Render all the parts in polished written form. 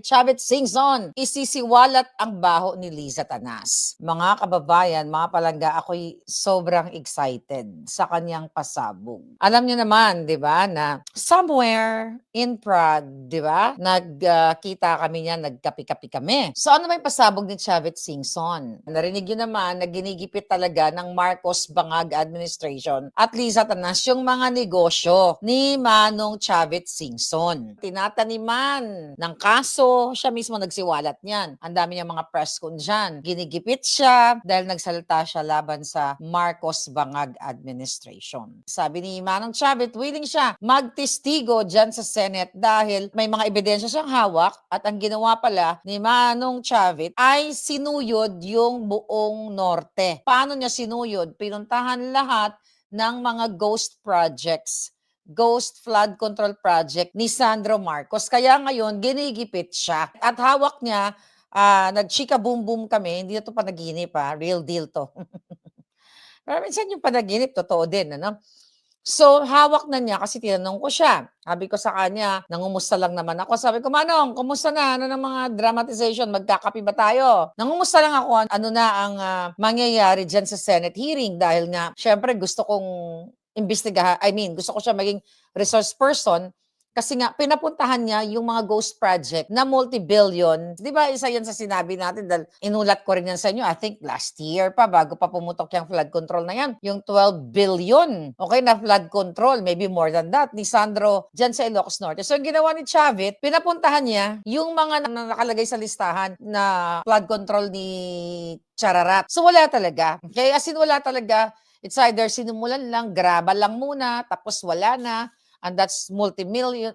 Chavit Singson, isisiwalat ang baho ni Liza Tanas. Mga kababayan, mga palangga, ako'y sobrang excited sa kanyang pasabog. Alam niyo naman, di ba, na somewhere in Prague, di ba, nagkita kami niya, nagkapi-kapi kami. So ano ba yung pasabog ni Chavit Singson? Narinig niyo naman na ginigipit talaga ng Marcos Bangag administration at Liza Tanas yung mga negosyo ni Manong Chavit Singson. Tinataniman ng kaso, siya mismo nagsiwalat niyan. Ang dami niyang mga press con dyan. Ginigipit siya dahil nagsalita siya laban sa Marcos Bangag administration. Sabi ni Manong Chavit, willing siya magtestigo dyan sa Senate dahil may mga ebidensya siyang hawak at ang ginawa pala ni Manong Chavit ay sinuyod yung buong norte. Paano niya sinuyod? Pinuntahan lahat ng mga ghost projects, ghost flood control project ni Sandro Marcos. Kaya ngayon, ginigipit siya. At hawak niya, nagchika boom boom kami, hindi na ito panaginip real deal to. Pero minsan yung panaginip, totoo din, ano? So, hawak na niya kasi tinanong ko siya. Sabi ko sa kanya, nangumusta lang naman ako. Sabi ko, Manong, kumusta na? Ano ng mga dramatization? Magkakapi ba tayo? Nangumusta lang ako. Ano na ang mangyayari dyan sa Senate hearing? Dahil nga, syempre gusto kong gusto ko siya maging resource person kasi nga pinapuntahan niya yung mga ghost project na multi-billion. Di ba isa yan sa sinabi natin dahil inulat ko rin yan sa inyo, I think last year pa bago pa pumutok yung flood control na yan. Yung 12 billion, okay, na flood control, maybe more than that, ni Sandro dyan sa Ilocos Norte. So yung ginawa ni Chavit, pinapuntahan niya yung mga nakalagay sa listahan na flood control ni Chararat. So wala talaga. Kaya as in wala talaga. It's either sinumulan lang, graba lang muna, tapos wala na. And that's multi-billion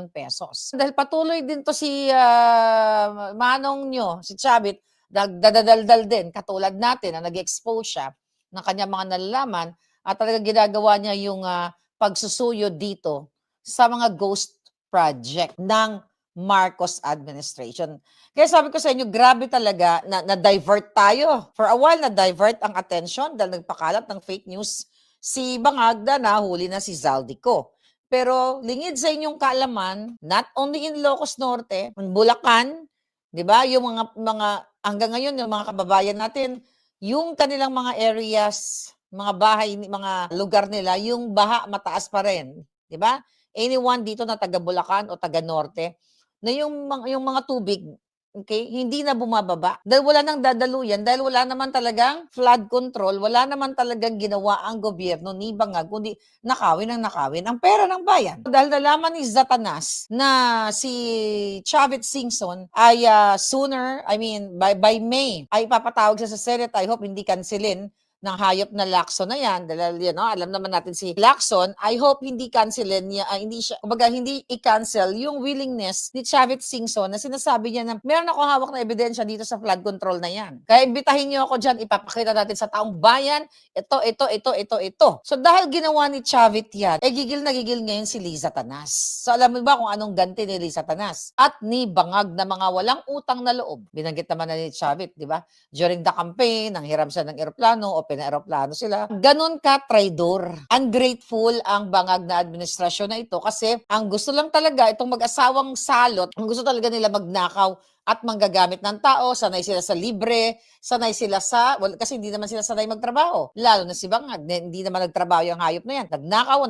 pesos. Dahil patuloy din to si Manong nyo, si Chavit, dadadaldal din, katulad natin na nag-expose siya ng kanyang mga nalalaman at talaga ginagawa niya yung pagsusuyo dito sa mga ghost project ng Marcos administration. Kaya sabi ko sa inyo, grabe talaga na-divert tayo. For a while, na-divert ang attention dahil nagpakalat ng fake news si Bangag na nahuli na si Zaldico. Pero lingid sa inyong kaalaman, not only in Ilocos Norte, in Bulacan, 'di ba? Yung mga hanggang ngayon yung mga kababayan natin, yung kanilang mga areas, mga bahay, mga lugar nila, yung baha mataas pa rin, 'di ba? Anyone dito na taga Bulacan o taga Norte, na yung mga tubig, okay, hindi na bumababa. Dahil wala nang dadaluyan, dahil wala naman talagang flood control, wala naman talagang ginawa ang gobyerno ni Bangag, kundi nakawin ang pera ng bayan. Dahil nalaman ni Zatanas na si Chavit Singson ay by May, ay papatawag siya sa Senate. I hope hindi kansilin ng hayop na Lacson na yan, dahil alam naman natin si Lacson, I hope hindi cancelin niya, hindi i-cancel yung willingness ni Chavit Singson na sinasabi niya na meron ako hawak na ebidensya dito sa flood control na yan. Kaya imbitahin niyo ako dyan, ipapakita natin sa taong bayan, ito. So dahil ginawa ni Chavit yan, gigil na gigil ngayon si Liza Tanas. So alam mo ba kung anong ganti ni Liza Tanas? At ni Bangag na mga walang utang na loob. Binanggit naman na ni Chavit, di ba? During the campaign, nanghiram siya ng eroplano o pina-eroplano sila. Ganon ka, traidor. Ungrateful ang Bangag na administrasyon na ito kasi ang gusto lang talaga itong mag-asawang salot, ang gusto talaga nila magnakaw at manggagamit ng tao, sanay sila sa libre, sanay sila kasi hindi naman sila sanay magtrabaho. Lalo na si Bangag, hindi naman nagtrabaho yung hayop na yan. Nagnakaw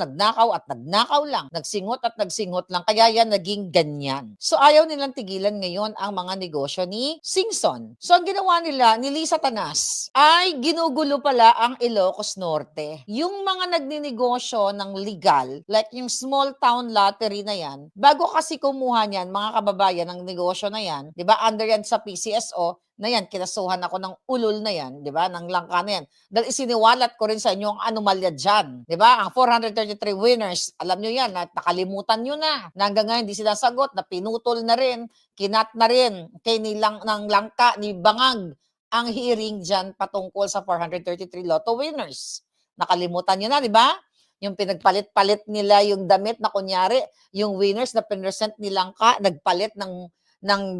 lang. Nagsingot lang. Kaya yan naging ganyan. So ayaw nilang tigilan ngayon ang mga negosyo ni Singson. So ang ginawa nila, ni Liza Tanas, ay ginugulo pala ang Ilocos Norte. Yung mga nagninegosyo ng legal, like yung small town lottery na yan, bago kasi kumuha niyan, mga kababayan, ng negosyo na yan, di ba, under yan sa PCSO, na yan, kinasuhan ako ng ulol na yan, di ba, ng langka na yan. Dahil isiniwalat ko rin sa inyo ang anomalya dyan, di ba, ang 433 winners, alam nyo yan, nakalimutan nyo na hanggang ngayon hindi sila sagot, na pinutol na rin, kinat na rin, ng langka, ni Bangag, ang hearing dyan patungkol sa 433 lotto winners. Nakalimutan nyo na, di ba? Yung pinagpalit-palit nila yung damit na kunyari, yung winners na pinresent nilang nagpalit ng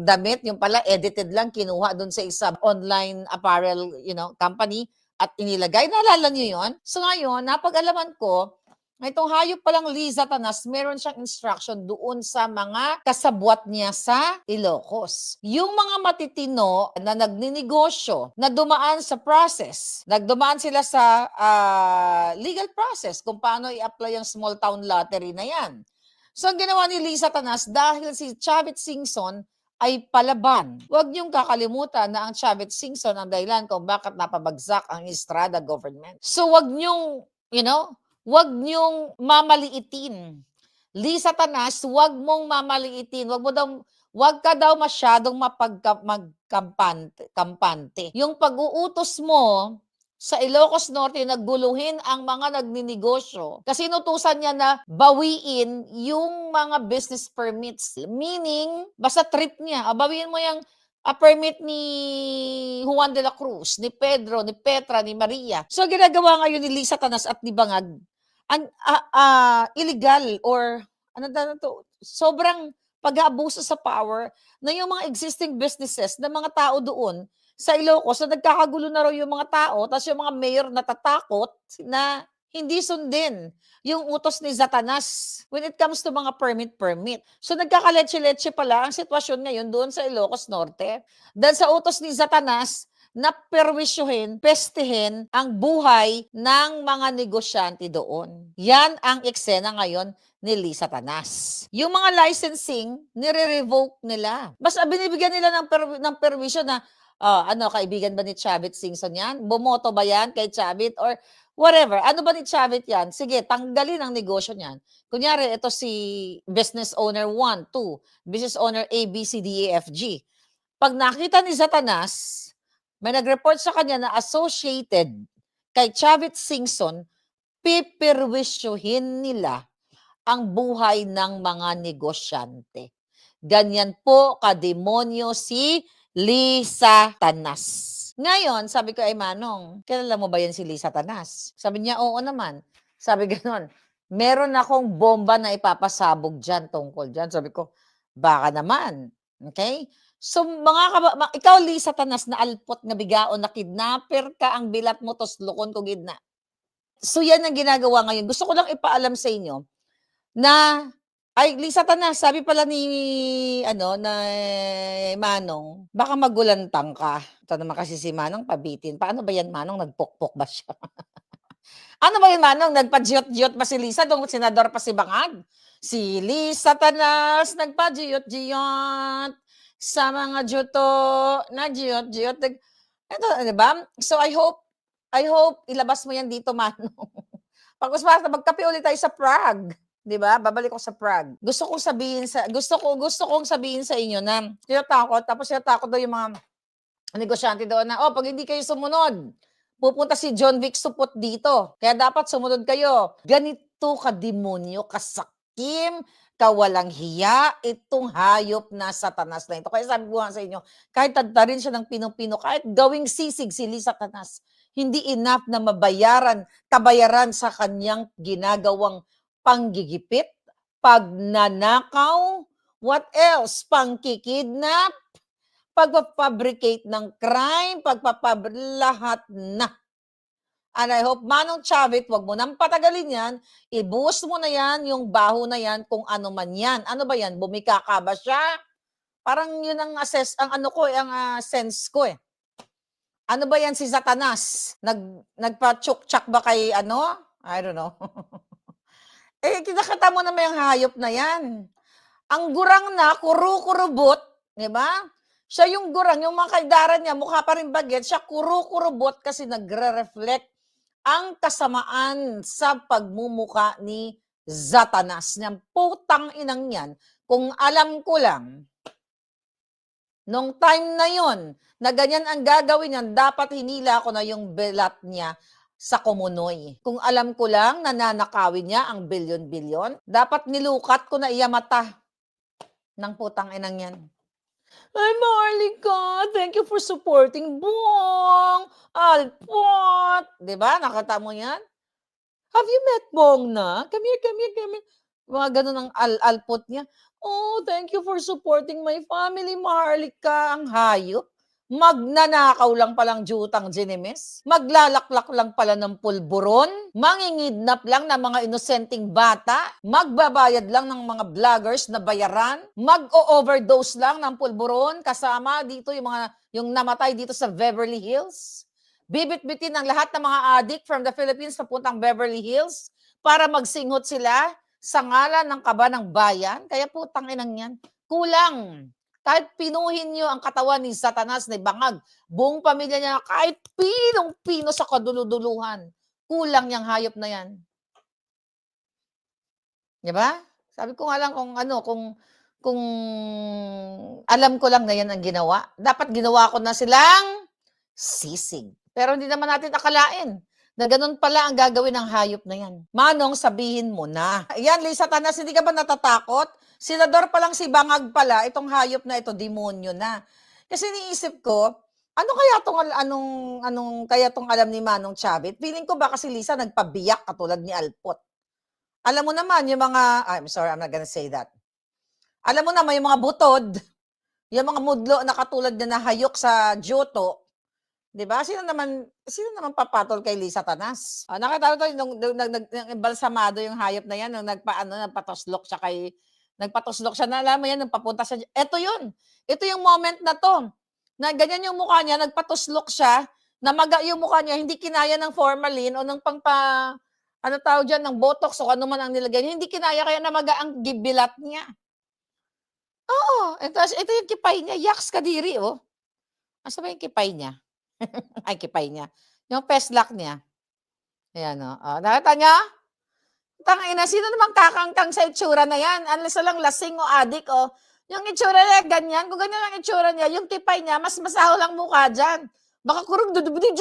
damit, yung pala edited lang, kinuha doon sa isa online apparel, company at inilagay. Naalala niyo yon? So ngayon, napag-alaman ko Itong hayop palang Liza Tanas, meron siyang instruction doon sa mga kasabwat niya sa Ilocos. Yung mga matitino na nagninegosyo, na dumaan sa process, nagdumaan sila sa legal process kung paano i-apply ang small town lottery na yan. So, ang ginawa ni Liza Tanas, dahil si Chavit Singson ay palaban. Huwag niyong kakalimutan na ang Chavit Singson ang dahilan kung bakit napabagsak ang Estrada government. So, huwag niyong, huwag niyong mamaliitin. Liza Tanas, huwag mong mamaliitin. Huwag ka daw masyadong magkampante. Yung pag-uutos mo sa Ilocos Norte nagguluhin ang mga nagninegosyo kasi inutusan niya na bawiin yung mga business permits. Meaning, basta trip niya, bawiin mo yung permit ni Juan de la Cruz, ni Pedro, ni Petra, ni Maria. So, ginagawa ngayon ni Liza Tanas at ni Bangag, illegal or sobrang pag-aabuso sa power na yung mga existing businesses ng mga tao doon sa Ilocos na nagkakagulo na raw yung mga tao, tapos yung mga mayor natatakot na hindi sundin yung utos ni Zatanas when it comes to mga permit. So nagkakaletse-letse pala ang sitwasyon ngayon doon sa Ilocos Norte. Dahil sa utos ni Zatanas, na perwisyuhin, pestehin ang buhay ng mga negosyante doon. Yan ang eksena ngayon ni Liza Tanas. Yung mga licensing, nire-revoke nila. Basta binibigyan nila ng perwisyo na, kaibigan ba ni Chavit Singson yan? Bumoto ba yan kay Chavit? Or whatever. Ano ba ni Chavit yan? Sige, tanggalin ang negosyo niyan. Kunyari, ito si business owner 1, 2, business owner A, B, C, D, E, F, G. Pag nakita ni Zatanas, may nag-report sa kanya na associated kay Chavit Singson, pipirwisyuhin nila ang buhay ng mga negosyante. Ganyan po kademonyo si Liza Tanas. Ngayon, sabi ko ay Manong, kilala mo ba yan si Liza Tanas? Sabi niya, oo naman. Sabi gano'n, meron akong bomba na ipapasabog dyan tungkol dyan. Sabi ko, baka naman. Okay? So, ikaw, Liza Tanas, na alpot nga bigaon na kidnapper ka, ang bilat mo, tos lukon ko gidna. So, yan ang ginagawa ngayon. Gusto ko lang ipaalam sa inyo na, ay, Liza Tanas, sabi pala ni, na Manong, baka magulantang ka. Ito naman kasi si Manong pabitin. Paano ba yan, Manong? Nagpokpok ba siya? Ano ba yun, Manong? Nagpa-jiyot-jiyot ba si Liza? Doon senador pa si Bangag? Si Liza Tanas, nagpa-jiyot-jiyot sa mga juto na jiyot-jiyot. Ito, di ba? So, I hope ilabas mo yan dito, Manong. Magkape ulit tayo sa Prague. 'Di ba? Babalik ako sa Prague. Gusto kong sabihin sa inyo na tinatakot daw yung mga negosyante doon na, pag hindi kayo sumunod, pupunta si John Vic Supot dito. Kaya dapat sumunod kayo. Ganito kademonyo, kasakim, kawalang hiya, itong hayop na Satanas na ito. Kaya sabi ko nga sa inyo, kahit tadtarin siya ng pinong-pino, kahit gawing sisig si Liza Tanas, hindi enough na kabayaran sa kanyang ginagawang panggigipit, pagnanakaw, what else? Pangkikidnap, pagpapabricate ng crime, lahat na. And I hope, Manong Chavit, wag mo nang patagalin yan, ibuhos mo na yan, yung baho na yan, kung ano man yan. Ano ba yan? Bumikaka ba siya? Parang yun ang sense ko eh. Ano ba yan si Satanas? Nagpa-chuk-chak ba kay I don't know. Kinakata mo naman yung hayop na yan. Ang gurang na, kuru-kurubot, di ba? Siya yung gurang, yung mga kaldaran niya, mukha pa rin baget, siya kuru-kurubot kasi nagre-reflect ang kasamaan sa pagmumuka ni Satanas. Niyang putang inang yan, kung alam ko lang, nung time na yon na ganyan ang gagawin niyan, dapat hinila ko na yung belat niya sa Kumunoy. Kung alam ko lang, nananakawin niya ang bilyon-bilyon, dapat nilukat ko na iyamata ng putang inang yan. Ay, Marlica, thank you for supporting Bong, Alpot. Diba? Nakata mo yan? Have you met Bong na? Come here. Mga ganun ang alpot niya. Oh, thank you for supporting my family, Marlica. Ang hayop. Magnanakaw lang palang jutang Ginemes, maglalaklak lang pala ng pulburon, mangingidnap lang ng mga inosenteng bata, magbabayad lang ng mga vloggers na bayaran, mag-o-overdose lang ng pulburon kasama dito yung namatay dito sa Beverly Hills. Bibit-bitin ng lahat ng mga addict from the Philippines papuntang Beverly Hills para magsinghot sila sa ngalan ng kaba ng bayan. Kaya putang inang yan, kulang. Kahit pinuhin niyo ang katawan ni Satanas, ni Bangag, buong pamilya niya, kahit pinong-pino sa kaduluduluhan, kulang yang hayop na yan. Di ba? Sabi ko nga lang kung alam ko lang na yan ang ginawa. Dapat ginawa ko na silang sisig. Pero hindi naman natin akalain na ganun pala ang gagawin ng hayop na yan. Manong, sabihin mo na. Yan, Lisa Tanas, hindi ka ba natatakot? Senador pa lang si Bangag pala, itong hayop na ito, demonyo na. Kasi niisip ko, ano kaya anong kaya tong alam ni Manong Chavit? Feeling ko baka si Lisa nagpabiyak katulad ni Alpot. Alam mo naman, yung mga, I'm sorry, I'm not gonna say that. Alam mo naman, yung mga butod, yung mga mudlo na katulad na nahayok sa Johto, di ba? Sino naman papatol kay Lisa Tanas? Nakita ko nung nag-embalsamado yung hayop na yan, nung nagpatoslok siya na alam mo yan, nung papunta sa, eto yun. Ito yung moment na to, na ganyan yung mukha niya, nagpatuslok siya, namaga yung mukha niya, hindi kinaya ng formalin o ng ano tawag dyan, ng botox o ano man ang nilagay niya, hindi kinaya kaya namaga ang gibilat niya. Oo, ito yung kipay niya, yaks kadiri, oh. Asa ba yung kipay niya? Ay, kipay niya. Yung peslak niya. Ayan, oh. Nakita niya? Tangina, sino namang kakangkang sa itsura na yan? Unless lang lasing o adik, oh. Yung itsura niya, ganyan. Kung ganyan ang itsura niya, yung kipay niya, mas masaho lang mukha dyan. Baka kurong dudubudin.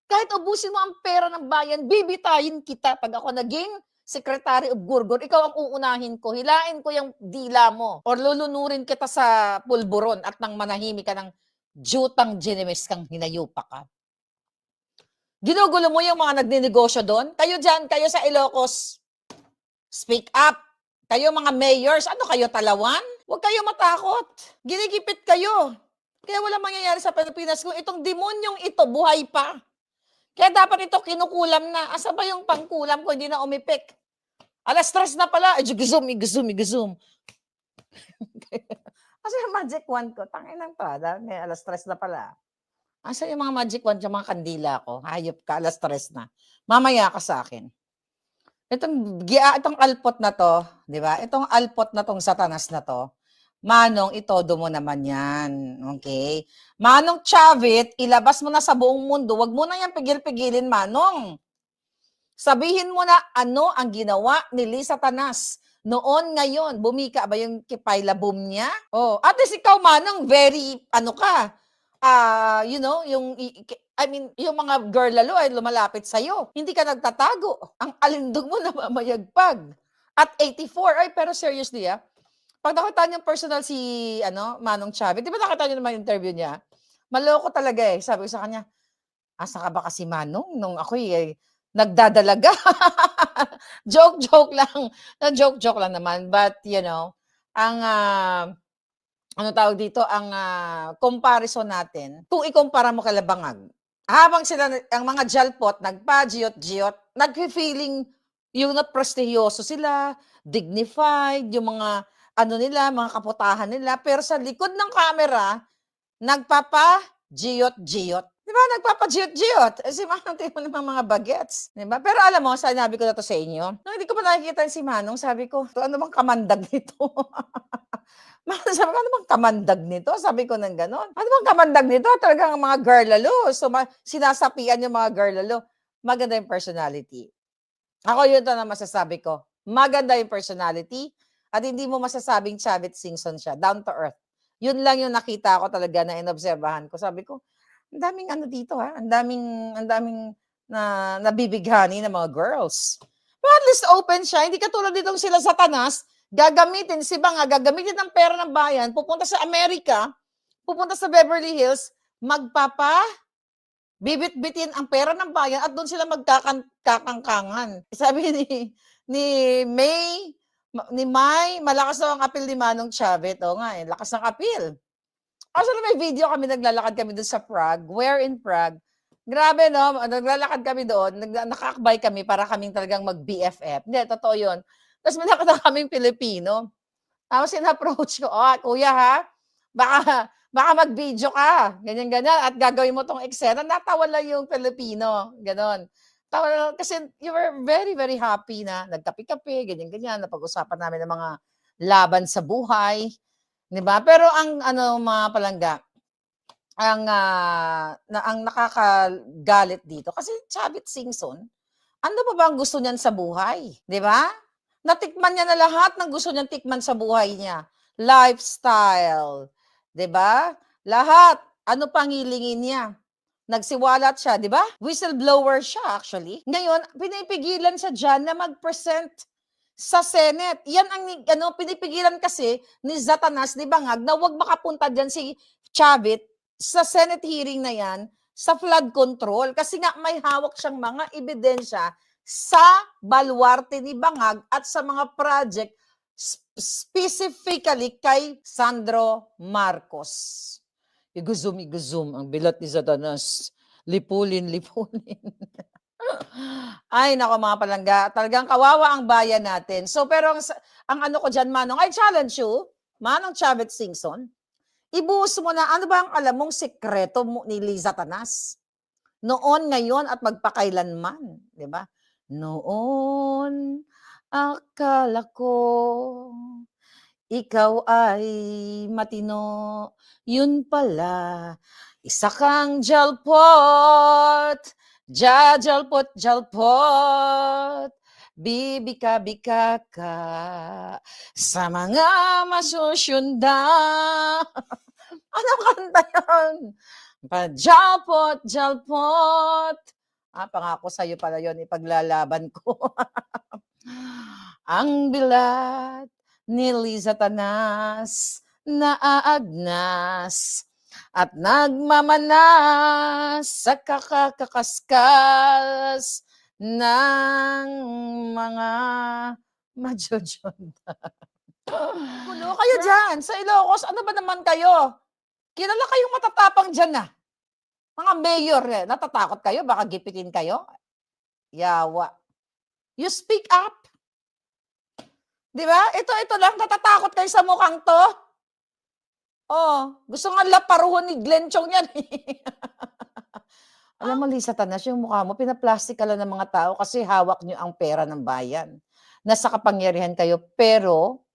Kahit ubusin mo ang pera ng bayan, bibitayin kita pag ako naging Secretary of Gurgor, ikaw ang uunahin ko, hilain ko yung dila mo, or lulunurin kita sa pulburon at nang manahimik ka ng jutang Ginemes kang hinayupa ka. Ginugulo mo yung mga nagninegosyo doon? Kayo dyan, kayo sa Ilocos, speak up. Kayo mga mayors, ano kayo, talawan? Huwag kayo matakot. Ginigipit kayo. Kaya walang mangyayari sa Pilipinas kung itong demonyong ito buhay pa. Kaya dapat ito kinukulam na. Asa ba yung pangkulam ko? Hindi na umipik. Alas 3 na pala. Igzoom. Asa yung magic wand ko? Tangin ng pada. May alas 3 na pala. Asa yung mga magic wand yung mga kandila ko? Hayop ka, alas 3 na. Mamaya ka sa akin. Itong alpot na to, di ba? Itong alpot na tong Satanas na to, Manong, itodo mo naman yan. Okay? Manong Chavit, ilabas mo na sa buong mundo. Huwag mo na yan pigil-pigilin, Manong. Sabihin mo na ano ang ginawa ni Lisa Tanas. Noon, ngayon, bumika ba yung kipayla boom niya? Oh, at least ikaw, Manong, very, yung mga girl lalo ay lumalapit sa'yo. Hindi ka nagtatago. Ang alindog mo na mamayagpag. At 84, ay pero seriously pag nakita niyang personal si Manong Chavit, di ba nakita niyo naman yung interview niya? Maloko talaga Sabi ko sa kanya, asa ka ba kasi Manong? Nung ako'y nagdadalaga. Joke lang. Joke lang naman. But, ang, ang comparison natin, kung ikumpara mo kay Bangag, habang sila, ang mga jalpot, nagpa-giyot-giyot, nag-feeling yung prestigiyoso sila, dignified, yung mga mga kaputahan nila, pero sa likod ng camera, nagpapa-giyot-giyot. Di ba? Nagpapa-giyot-giyot. Si Manong tipo ng mga bagets. Di ba? Pero alam mo, sinabi ko na to sa inyo, nung hindi ko pa nakikita si Manong, sabi ko, ano bang kamandag nito? Sabi ko, ano bang kamandag nito? Sabi ko ng ganon. Ano bang kamandag nito? Talagang mga girl lalo. So, sinasapian yung mga girl lalo. Maganda yung personality. Ako yun na masasabi ko. Maganda yung personality. At hindi mo masasabing Chavit Singson siya. Down to earth. Yun lang yung nakita ko talaga na inobserbahan ko. Sabi ko, ang daming dito Ang daming nabibighani ng mga girls. But at least open siya. Hindi katulad ditong sila Satanas, gagamitin ng pera ng bayan, pupunta sa Amerika, pupunta sa Beverly Hills, bibit-bitin ang pera ng bayan at doon sila magkakangkangan. Sabi ni May Ni Mai, malakas daw ang apil ni Manong Chavez. Oo nga, lakas ng apil. Actually, may video kami, naglalakad kami doon sa Prague. Where in Prague? Grabe, no? Naglalakad kami doon, nakakbay kami para kaming talagang mag-BFF. Hindi, totoo yun. Tapos may nakita kaming Pilipino. Tapos in-approach ko, kuya ha, baka mag-video ka, ganyan-ganyan, at gagawin mo tong eksena. Natawa lang yung Pilipino, ganon. Tawa lang, kasi you were very, very happy na nagkape-kape, ganyan-ganyan, napag-usapan namin ng mga laban sa buhay, di ba? Pero ang mga palangga, ang nakakagalit dito, kasi Chavit Singson, ano pa ba ang gusto niyan sa buhay, di ba? Natikman niya na lahat ng gusto niyang tikman sa buhay niya. Lifestyle, 'di ba? Lahat. Ano pang hilingin niya? Nagsiwalat siya, 'di ba? Whistleblower siya actually. Ngayon, pinipigilan siya diyan na mag-present sa Senate. Yan ang pinipigilan kasi ni Zatanas, ni Bangag, na wag makapunta diyan si Chavit sa Senate hearing na yan sa flood control kasi nga may hawak siyang mga ebidensya sa baluarte ni Bangag at sa mga project specifically kay Sandro Marcos. Iguzum ang bilat ni Satanas. Lipulin. Ay, nako mga palangga, talagang kawawa ang bayan natin. So, pero ang ano ko dyan, Manong, I challenge you, Manong Chavit Singson, ibuhos mo na, ano ba ang alam mong sekreto mo ni Liza Tanas? Noon, ngayon, at magpakailanman, di ba? Noon, akala ko, ikaw ay matino, yun pala, isa kang jalpot, jalpot, bibika-bika ka, sa mga masusyunda. Ano kanta yun? Jalpot. Pangako sa'yo pala yun, ipaglalaban ko. Ang bilat ni Liza Tanas, naaagnas, at nagmamanas sa kakakaskas ng mga majojonda. Kulo kayo dyan, sa Ilocos, ano ba naman kayo? Kilala kayong matatapang dyan na. Mga mayor, natatakot kayo? Baka gipitin kayo? Yawa. You speak up. Di ba? Ito lang, natatakot kayo sa mukhang to. Gusto nga laparuhon ni Glenn Chong yan. Alam mo, Liza Tanas, yung mukha mo, pinaplastic ka lang ng mga tao kasi hawak nyo ang pera ng bayan. Nasa kapangyarihan kayo, pero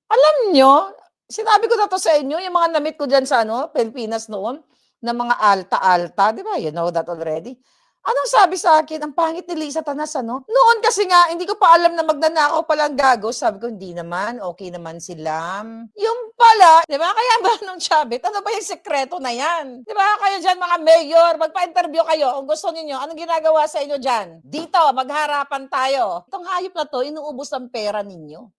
alam nyo, sinabi ko na to sa inyo, yung mga namit ko dyan sa Pilipinas noon, na mga alta-alta, di ba? You know that already. Anong sabi sa akin? Ang pangit ni Liza Tanas, Noon kasi nga, hindi ko pa alam na magnanakaw pala ang gago. Sabi ko, hindi naman, okay naman sila. Yung pala, di ba? Kaya ba nung Chavit, ano ba yung sekreto na yan? Di ba? Kayo dyan, mga mayor, magpa-interview kayo. Kung gusto niyo, anong ginagawa sa inyo dyan? Dito, magharapan tayo. Itong hayop na to, inuubos ang pera ninyo.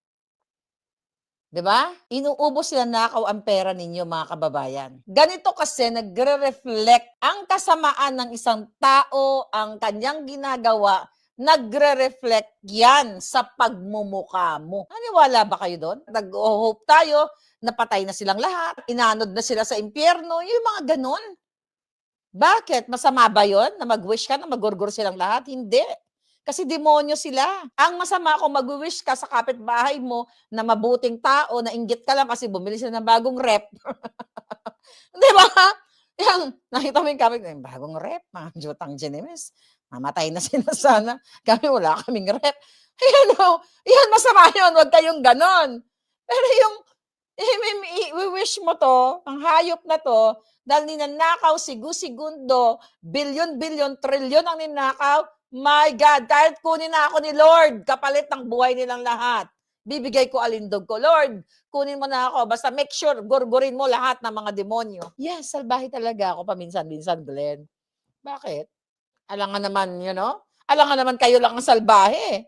'Di ba? Inuubos sila, nakaw ang pera ninyo, mga kababayan. Ganito kasi nagre-reflect ang kasamaan ng isang tao, ang kanyang ginagawa, nagre-reflect yan sa pagmumukha mo. Naniwala ba kayo doon? Nag-hope tayo, napatay na silang lahat, inanod na sila sa impyerno, yung mga ganon. Bakit? Masama ba yun na mag-wish ka na magurgur silang lahat? Hindi. Kasi demonyo sila. Ang masama kung mag-wish ka sa kapitbahay mo na mabuting tao, na inggit ka lang kasi bumili sila ng bagong rep. Di ba? Yang, nakita mo yung kapit, bagong rep, mga jutang Genemes. Mamatay na sila sana. Kami wala kaming rep. Yan, masama yun. Huwag kayong ganon. Pero yung i-wish mo to, ang hayop na to, dahil ninanakaw, segundo, bilyon, trilyon ang ninakaw, my God, kahit kunin na ako ni Lord, kapalit ng buhay nilang lahat. Bibigay ko alindog ko. Lord, kunin mo na ako. Basta make sure, gurgurin mo lahat ng mga demonyo. Yes, salbahe talaga ako paminsan-minsan, Glenn. Bakit? Alangan naman, alangan naman kayo lang ang salbahe.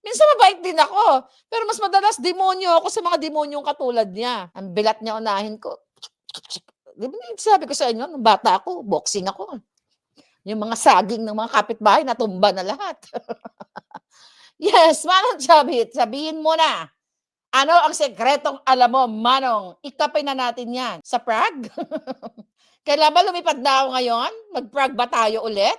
Minsan mabait din ako. Pero mas madalas, demonyo ako sa mga demonyong katulad niya. Ang bilat niya unahin ko. Di ba sabi ko sa inyo, nung bata ako, boxing ako. Yung mga saging ng mga kapitbahay, natumba na lahat. Yes, Manong Jobit, sabihin mo na. Ano ang sekretong alam mo, Manong? Ikapin na natin 'yan. Sa Prague? Kailan ba lumipad na ako ngayon? Mag-Prague ba tayo ulit?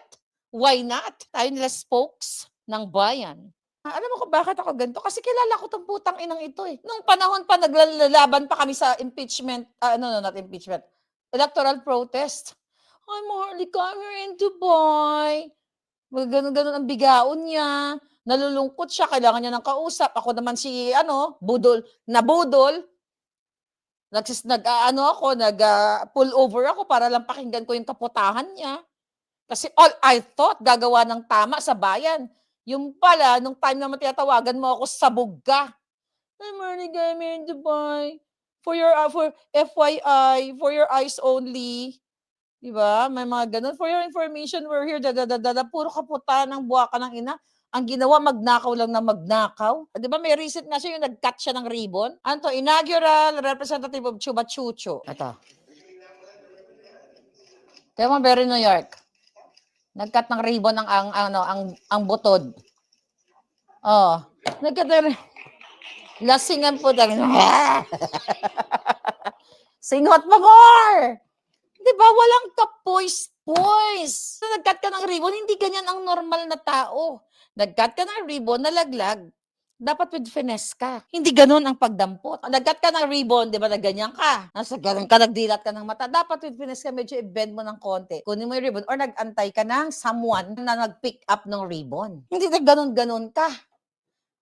Why not? Tayo nila spokes ng bayan. Alam mo kung bakit ako ganito? Kasi kilala ko 'tong putang inang ito, eh. Nung panahon pa naglalaban pa kami sa impeachment, no, not impeachment, electoral protest. "Hi, Marlica, I'm here in Dubai." Mga gano'n-gano'n ang bigaon niya, nalulungkot siya, kailangan niya ng kausap. Ako naman si ano, budol na budol, nag-aano ako, pull over ako para lang pakinggan ko yung kaputahan niya. Kasi all I thought gagawa ng tama sa bayan. Yung pala nung time naman tinatawagan mo ako, sabog ka. "Hi, Marlica, I'm in Dubai. For FYI, for your eyes only." 'Di ba? May mga gano'n, "For your information, we're here, da da da da da." Puro kaputaan ng buwaka ng ina. Ang ginawa magnakaw lang na magnakaw. 'Di ba may recent nga siya yung nag-cut siya ng ribbon? Ano 'to, inaugural representative of Chuba Chucho. Ito, tignan mo Very New York. Nag-cut ng ribbon ang ano, ang butod. Oh, nag-cut ng lasingan po talaga. Singhot pa more! 'Di ba walang kapoys-poys. Nag-cut ka ng ribbon, hindi ganyan ang normal na tao. Nag-cut ka ng ribbon, nalaglag, dapat with finesse ka. Hindi gano'n ang pagdampot. Nag-cut ka ng ribbon, 'di ba, na ganyan ka, nasa gano'n ka, nagdilat ka ng mata, dapat with finesse ka, medyo i-bend mo ng konti. Kunin mo yung ribbon or nag-antay ka ng someone na nag-pick up ng ribbon. Hindi na gano'n-gano'n ka.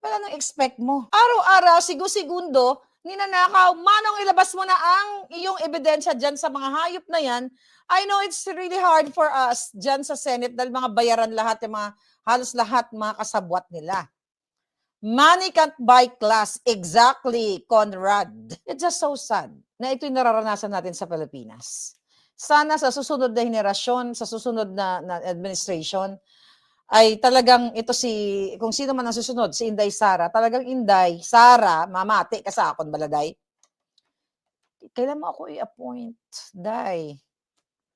Wala nang expect mo. Araw-araw, segundo, ninanakaw. Manong ilabas mo na ang iyong ebidensya diyan sa mga hayop na yan. I know it's really hard for us diyan sa Senate dahil mga bayaran lahat, yung mga, halos lahat mga kasabwat nila. Money can't buy class. Exactly, Conrad. It's just so sad na ito'y nararanasan natin sa Pilipinas. Sana sa susunod na henerasyon, sa susunod na administration, ay talagang ito kung sino man ang susunod, si Inday Sara, talagang Inday, Sara, mamati ka sa akon baladay. Kailan mo ako i-appoint, Day?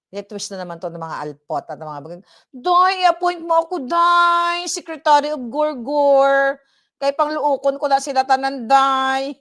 I-twist na naman 'to ng mga alpot at ng mga "Day, i-appoint mo ako, Day, Secretary of Gorgor. Kay pangluokon ko na sila tanan, Day."